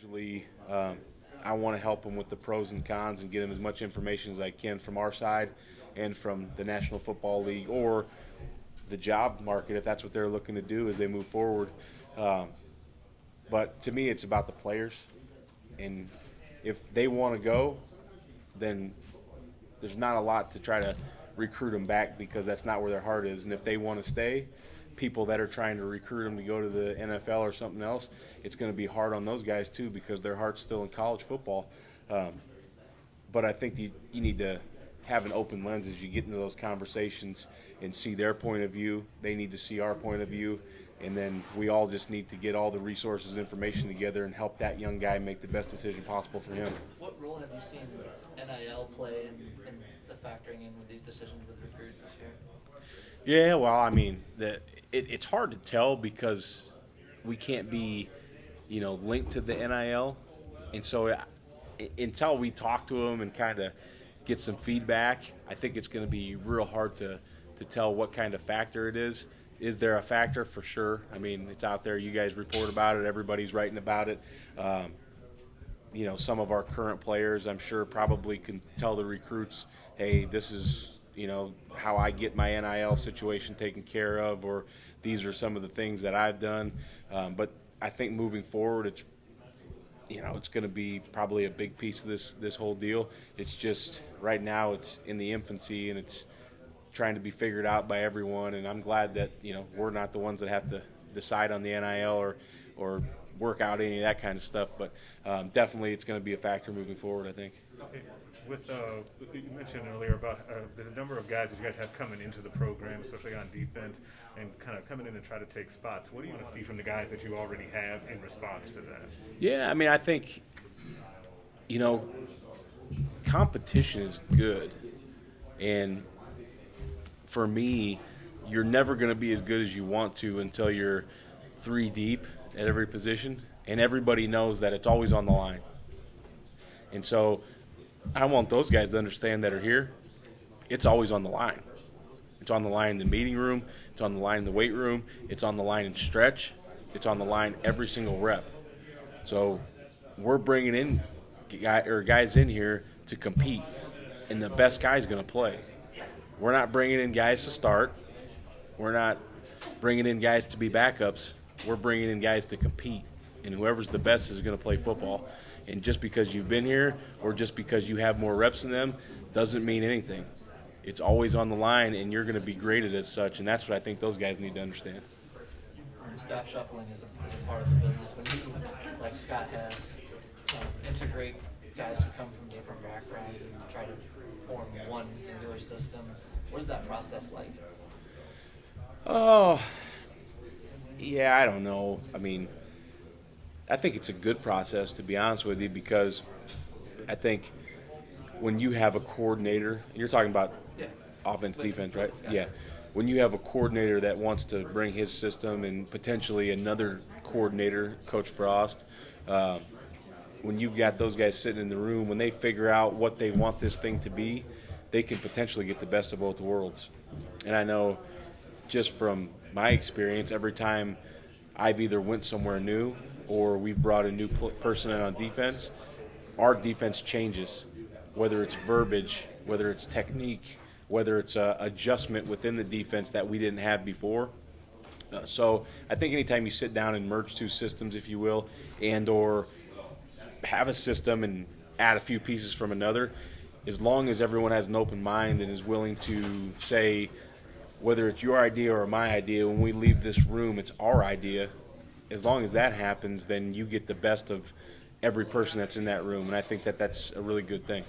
individually. I want to help them with the pros and cons and get them as much information as I can from our side and from the National Football League or the job market if that's what they're looking to do as they move forward. Um, but to me, it's about the players, and if they want to go, then there's not a lot to try to recruit them back because that's not where their heart is. And if they want to stay, people that are trying to recruit them to go to the NFL or something else, it's going to be hard on those guys too because their heart's still in college football. Um, but I think you need to have an open lens as you get into those conversations and see their point of view. They need to see our point of view. And then we all just need to get all the resources and information together and help that young guy make the best decision possible for him. What role have you seen NIL play in the factoring in with these decisions with recruits this year? Yeah, well, I mean, it's hard to tell because we can't be, linked to the NIL. And so until we talk to them and kind of get some feedback, I think it's going to be real hard to tell what kind of factor it is. Is there a factor? For sure. I mean, it's out there. You guys report about it. Everybody's writing about it. Some of our current players, I'm sure, probably can tell the recruits, hey, this is, how I get my NIL situation taken care of, or these are some of the things that I've done. But I think moving forward, it's going to be probably a big piece of this whole deal. It's just right now it's in the infancy and it's trying to be figured out by everyone. And I'm glad that we're not the ones that have to decide on the NIL or work out any of that kind of stuff. But definitely it's going to be a factor moving forward, I think. Okay. You mentioned earlier about the number of guys that you guys have coming into the program, especially on defense, and kind of coming in and try to take spots. What do you want to see from the guys that you already have in response to that? Yeah, I mean, I think, competition is good. And for me, you're never going to be as good as you want to until you're 3 deep at every position, and everybody knows that it's always on the line. And so I want those guys to understand that are here, it's always on the line. It's on the line in the meeting room. It's on the line in the weight room. It's on the line in stretch. It's on the line every single rep. So we're bringing in guys in here to compete, and the best guy's going to play. We're not bringing in guys to start. We're not bringing in guys to be backups. We're bringing in guys to compete, and whoever's the best is going to play football. And just because you've been here or just because you have more reps than them doesn't mean anything. It's always on the line, and you're going to be graded as such, and that's what I think those guys need to understand. Staff shuffling is a part of the business. When you, like Scott has, integrate guys who come from different backgrounds and try to form one singular system, what is that process like? Oh, yeah, I don't know. I mean, I think it's a good process, to be honest with you, because I think when you have a coordinator, you're talking about offense, defense, right? Yeah. When you have a coordinator that wants to bring his system and potentially another coordinator, Coach Frost, when you've got those guys sitting in the room, when they figure out what they want this thing to be, they can potentially get the best of both worlds. And I know just from my experience, every time I've either went somewhere new or we've brought a new person in on defense, our defense changes, whether it's verbiage, whether it's technique, whether it's adjustment within the defense that we didn't have before. So I think anytime you sit down and merge two systems, if you will, and or have a system and add a few pieces from another, as long as everyone has an open mind and is willing to say, whether it's your idea or my idea, when we leave this room, it's our idea. As long as that happens, then you get the best of every person that's in that room, and I think that that's a really good thing.